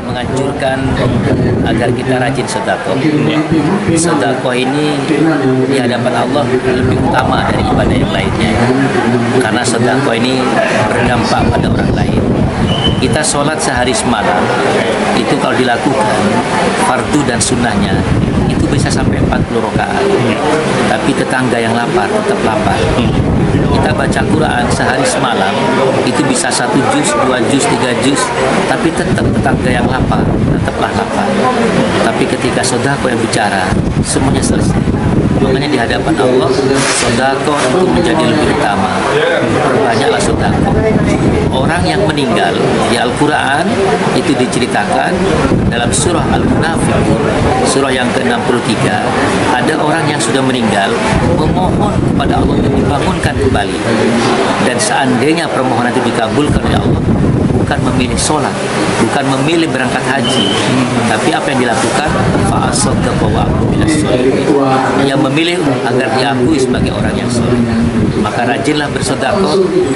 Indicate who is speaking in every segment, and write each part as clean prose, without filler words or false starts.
Speaker 1: Menganjurkan agar kita rajin sedekah. Sedekah ini di hadapan Allah lebih utama dari ibadah yang lainnya, karena sedekah ini berdampak pada orang lain. Kita sholat sehari semalam itu kalau dilakukan fardu dan sunnahnya itu bisa sampai 40 rakaat. Tapi tetangga yang lapar tetap lapar. Kita baca Quran sehari semalam itu bisa 1 juz, 2 juz, 3 juz, tapi tetap tetangga yang lapar tetaplah lapar. Tapi ketika sedekah yang bicara, semuanya selesai. Makanya di hadapan Allah sedekah itu menjadi lebih utama. Banyaklah sedekah. Orang yang meninggal di Al-Quran itu diceritakan dalam surah Al-Munafiqun, surah yang ke-63, ada orang yang sudah meninggal memohon kepada Allah untuk dibangunkan kembali, dan seandainya permohonan itu dikabulkan oleh Allah, bukan memilih sholat, bukan memilih berangkat haji, tapi apa yang dilakukan fa'asaddaqa wa aku minas sholihin, yang memilih agar diakui sebagai orang yang soleh. Maka rajinlah bersedekah,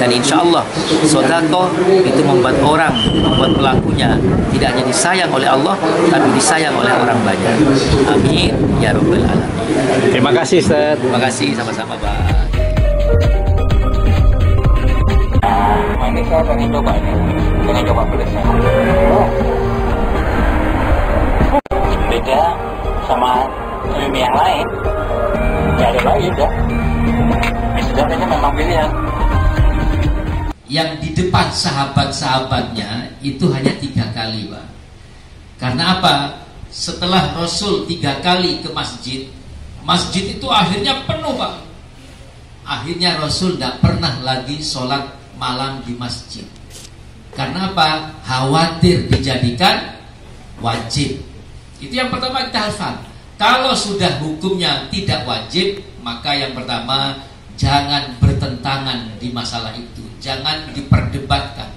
Speaker 1: dan insya Allah sedekah itu membuat pelakunya tidak hanya disayang oleh Allah, tapi disayang oleh orang banyak. Amin ya rabbal alamin.
Speaker 2: Terima kasih, Ustaz.
Speaker 1: Terima kasih, sama-sama, Pak.
Speaker 3: Ini saya pengen coba pedasnya. Beda sama mie yang lain. Gak ada lagi udah. Sebenarnya memang pilihan.
Speaker 4: Yang di depan sahabat-sahabatnya itu hanya 3 kali, Pak. Karena apa? Setelah Rasul 3 kali ke masjid, masjid itu akhirnya penuh, Pak. Akhirnya Rasul tidak pernah lagi sholat malam di masjid. Karena apa? Khawatir dijadikan wajib. Itu yang pertama kita harus paham. Kalau sudah hukumnya tidak wajib, maka yang pertama jangan bertentangan di masalah itu. Jangan diperdebatkan.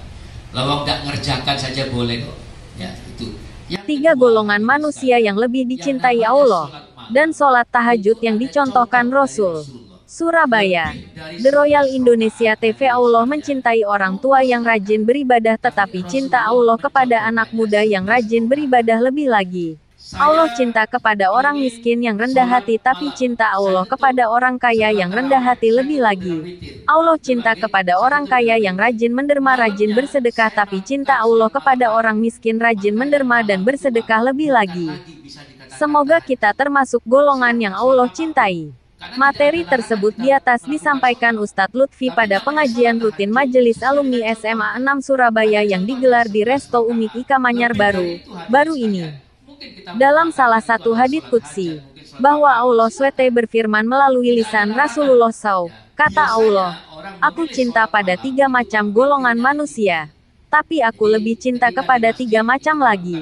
Speaker 4: Lawang nggak ngerjakan saja boleh kok. Ya, itu.
Speaker 5: 3 golongan manusia yang lebih dicintai Allah, dan sholat tahajud yang dicontohkan Rasul. Surabaya, The Royal Indonesia TV. Allah mencintai orang tua yang rajin beribadah, tetapi cinta Allah kepada anak muda yang rajin beribadah lebih lagi. Allah cinta kepada orang miskin yang rendah hati, tapi cinta Allah kepada orang kaya yang rendah hati lebih lagi. Allah cinta kepada orang kaya yang rajin menderma, rajin bersedekah, tapi cinta Allah kepada orang miskin rajin menderma dan bersedekah lebih lagi. Semoga kita termasuk golongan yang Allah cintai. Materi tersebut di atas disampaikan Ustadz Lutfi pada pengajian rutin Majelis Alumni SMA 6 Surabaya yang digelar di Resto Umik Ika Manyar baru ini. Dalam salah satu hadits qudsi, bahwa Allah SWT berfirman melalui lisan Rasulullah SAW, kata Allah, aku cinta pada 3 macam golongan manusia, tapi aku lebih cinta kepada 3 macam lagi.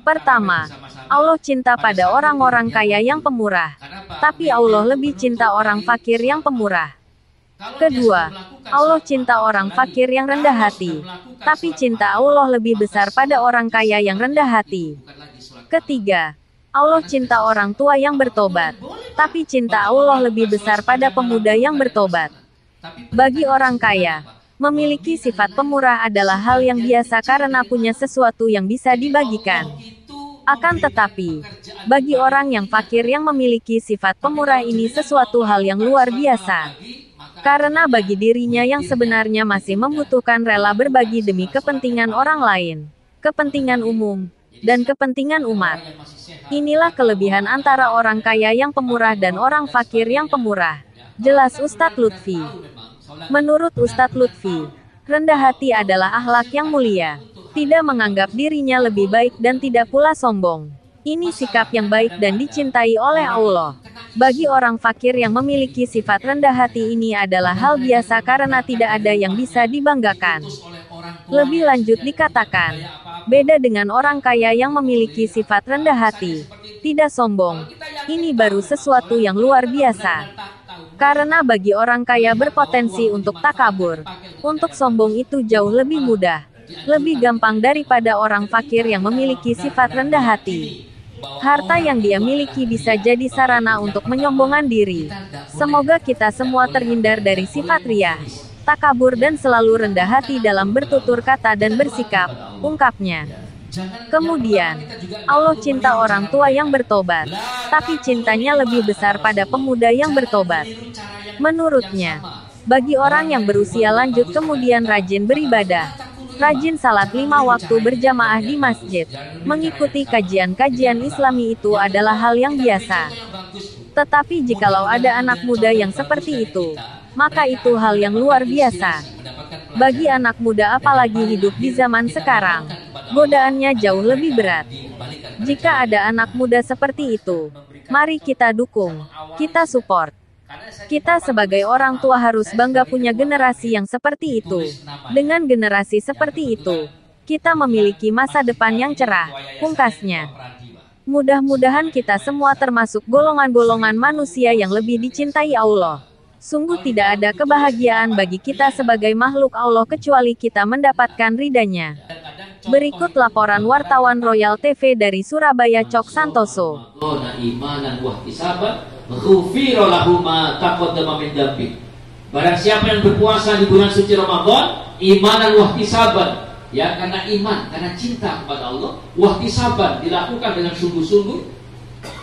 Speaker 5: Pertama, Allah cinta pada orang-orang kaya yang pemurah, tapi Allah lebih cinta orang fakir yang pemurah. Kedua, Allah cinta orang fakir yang rendah hati, tapi cinta Allah lebih besar pada orang kaya yang rendah hati. Ketiga, Allah cinta orang tua yang bertobat, tapi cinta Allah lebih besar pada pemuda yang bertobat. Bagi orang kaya, memiliki sifat pemurah adalah hal yang biasa karena punya sesuatu yang bisa dibagikan. Akan tetapi, bagi orang yang fakir yang memiliki sifat pemurah ini sesuatu hal yang luar biasa. Karena bagi dirinya yang sebenarnya masih membutuhkan rela berbagi demi kepentingan orang lain, kepentingan umum, dan kepentingan umat. Inilah kelebihan antara orang kaya yang pemurah dan orang fakir yang pemurah. Jelas Ustadz Lutfi. Menurut Ustadz Lutfi, rendah hati adalah akhlak yang mulia. Tidak menganggap dirinya lebih baik dan tidak pula sombong. Ini sikap yang baik dan dicintai oleh Allah. Bagi orang fakir yang memiliki sifat rendah hati ini adalah hal biasa karena tidak ada yang bisa dibanggakan. Lebih lanjut dikatakan, beda dengan orang kaya yang memiliki sifat rendah hati, tidak sombong. Ini baru sesuatu yang luar biasa. Karena bagi orang kaya berpotensi untuk takabur, untuk sombong itu jauh lebih mudah. Lebih gampang daripada orang fakir yang memiliki sifat rendah hati. Harta yang dia miliki bisa jadi sarana untuk menyombongkan diri. Semoga kita semua terhindar dari sifat riya, takabur dan selalu rendah hati dalam bertutur kata dan bersikap, ungkapnya. Kemudian, Allah cinta orang tua yang bertobat, tapi cintanya lebih besar pada pemuda yang bertobat. Menurutnya, bagi orang yang berusia lanjut kemudian rajin beribadah, rajin salat 5 waktu berjamaah di masjid, mengikuti kajian-kajian Islami itu adalah hal yang biasa. Tetapi jikalau ada anak muda yang seperti itu, maka itu hal yang luar biasa. Bagi anak muda apalagi hidup di zaman sekarang, godaannya jauh lebih berat. Jika ada anak muda seperti itu, mari kita dukung, kita support. Kita sebagai orang tua harus bangga punya generasi yang seperti itu. Dengan generasi seperti itu, kita memiliki masa depan yang cerah, pungkasnya. Mudah-mudahan kita semua termasuk golongan-golongan manusia yang lebih dicintai Allah. Sungguh tidak ada kebahagiaan bagi kita sebagai makhluk Allah kecuali kita mendapatkan ridanya. Berikut laporan wartawan Royal TV dari Surabaya Cok Santoso.
Speaker 4: Barang siapa yang berpuasa di bulan suci Ramadan, imanan wahtisaban, ya, karena iman, karena cinta kepada Allah, wahtisaban dilakukan dengan sungguh-sungguh,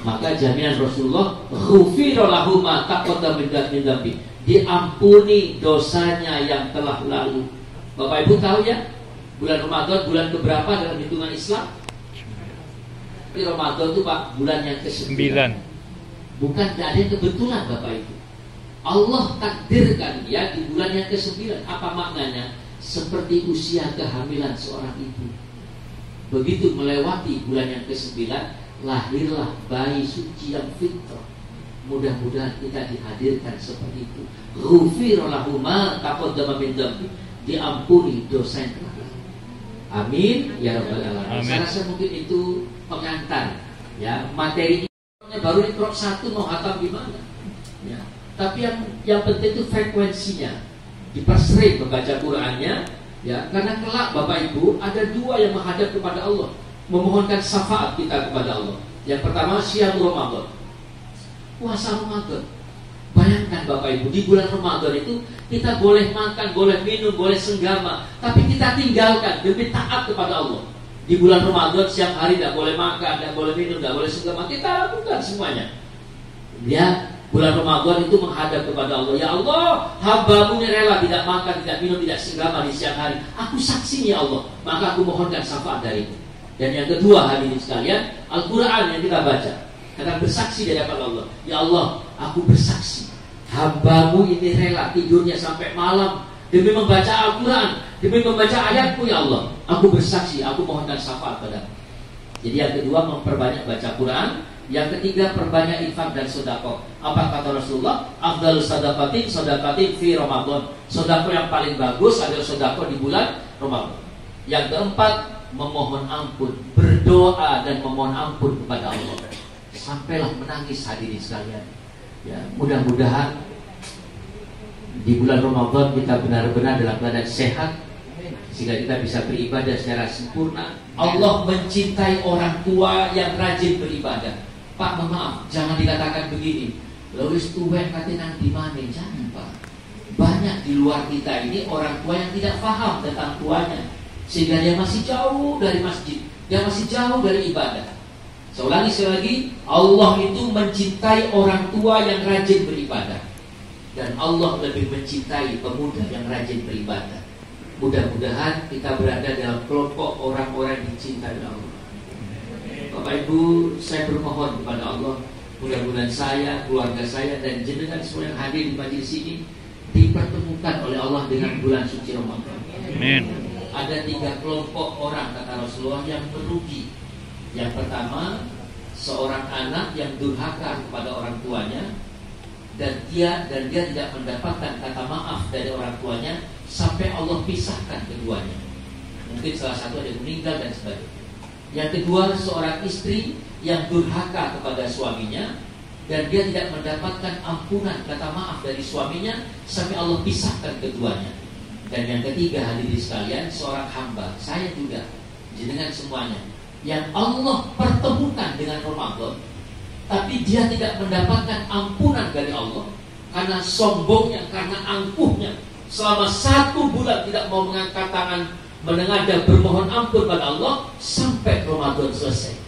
Speaker 4: maka jaminan Rasulullah, ghufira lahu ma taqaddama min dzambi, diampuni dosanya yang telah lalu. Bapak Ibu tahu ya, bulan Ramadan bulan keberapa dalam hitungan Islam? Di Ramadan itu Pak, bulan yang ke-9. Bukan tidak ada yang kebetulan Bapak Ibu. Allah takdirkan ya di bulan yang ke-9. Apa maknanya? Seperti usia kehamilan seorang ibu. Begitu melewati bulan yang ke-9, lahirlah bayi suci yang fitrah. Mudah-mudahan kita dihadirkan seperti itu. Ghufira lahu ma taqaddama min dzambi, diampuni dosa yang telah lalu. Amin ya rabbal alamin. Saya rasa mungkin itu pengantar ya, materi ini baru di prop 1 mau hatam gimana ya. Tapi yang penting itu frekuensinya, dipersering membaca Qur'annya ya, karena kelak Bapak Ibu ada dua yang menghadap kepada Allah, memohonkan syafaat kita kepada Allah. Yang pertama syiar Ramadan, puasa Ramadan. Bayangkan Bapak Ibu, di bulan Ramadan itu kita boleh makan, boleh minum, boleh senggama, tapi kita tinggalkan demi taat kepada Allah. Di bulan Ramadan siang hari tidak boleh makan, tidak boleh minum, tidak boleh senggama, kita lakukan semuanya. Ya, bulan Ramadan itu menghadap kepada Allah. Ya Allah, hamba-Mu ini rela tidak makan, tidak minum, tidak senggama di siang hari. Aku saksi ya Allah, maka aku mohonkan syafaat darimu. Dan yang kedua hadirin sekalian, Al-Quran yang kita baca, karena bersaksi di hadapan Allah. Ya Allah, aku bersaksi, hamba-Mu ini rela tidurnya sampai malam demi membaca Al-Quran, demi membaca ayat-Mu ya Allah. Aku bersaksi, aku mohonkan syafaat padamu. Jadi yang kedua memperbanyak baca Quran. Yang ketiga perbanyak infak dan sedekah. Apa kata Rasulullah? Afdalus sedekatin fi Ramadan. Sedekah yang paling bagus adalah sedekah di bulan Ramadan. Yang keempat memohon ampun, berdoa dan memohon ampun kepada Allah. Sampailah menangis hadirin sekalian. Ya, mudah-mudahan di bulan Ramadan kita benar-benar dalam keadaan sehat sehingga kita bisa beribadah secara sempurna. Allah mencintai orang tua yang rajin beribadah. Pak, mohon maaf, jangan dikatakan begini, lewis tuwek kate nang di mana, jangan Pak. Banyak di luar kita ini orang tua yang tidak paham tentang tuanya, sehingga dia masih jauh dari masjid, dia masih jauh dari ibadah. Saya ulangi sekali lagi, Allah itu mencintai orang tua yang rajin beribadah, dan Allah lebih mencintai pemuda yang rajin beribadah. Mudah-mudahan kita berada dalam kelompok orang-orang yang dicintai Allah. Bapak Ibu, saya bermohon kepada Allah, mudah-mudahan saya, keluarga saya, dan jenengan semua yang hadir di majelis ini dipertemukan oleh Allah dengan bulan suci Ramadan. Amin. Ada 3 kelompok orang kata Rasulullah yang merugi. Yang pertama, seorang anak yang durhaka kepada orang tuanya dan dia tidak mendapatkan kata maaf dari orang tuanya sampai Allah pisahkan keduanya. Mungkin salah satu ada yang meninggal dan sebagainya. Yang kedua, seorang istri yang durhaka kepada suaminya dan dia tidak mendapatkan ampunan kata maaf dari suaminya sampai Allah pisahkan keduanya. Dan yang ketiga hadirin sekalian, seorang hamba, saya juga, jenengan semuanya, yang Allah pertemukan dengan Ramadan, tapi dia tidak mendapatkan ampunan dari Allah karena sombongnya, karena angkuhnya, selama 1 bulan tidak mau mengangkat tangan menengadah bermohon ampun pada Allah sampai Ramadan selesai.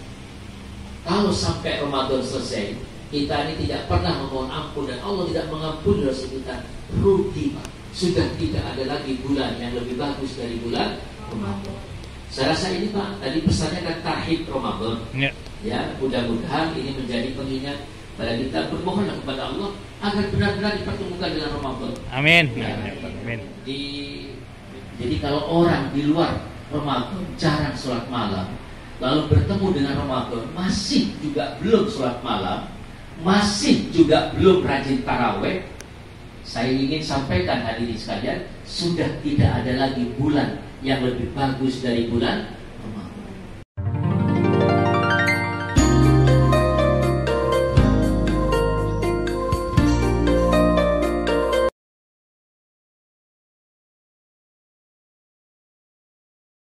Speaker 4: Kalau sampai Ramadan selesai, kita ini tidak pernah memohon ampun dan Allah tidak mengampuni dosa kita, rugi Pak. Sudah tidak ada lagi bulan yang lebih bagus dari bulan Ramadan. Saya rasa ini Pak, tadi pesannya kan tahib Ramadan. Ya, mudah-mudahan ini menjadi pengingat pada kita, bermohonlah kepada Allah agar benar-benar dipertemukan dengan Ramadan.
Speaker 2: Amin.
Speaker 4: Ya,
Speaker 2: Amin.
Speaker 4: Jadi kalau orang di luar Ramadan jarang sholat malam, lalu bertemu dengan Ramadan masih juga belum sholat malam, masih juga belum rajin taraweh, saya ingin sampaikan hadirin sekalian, sudah tidak ada lagi bulan yang lebih bagus dari bulan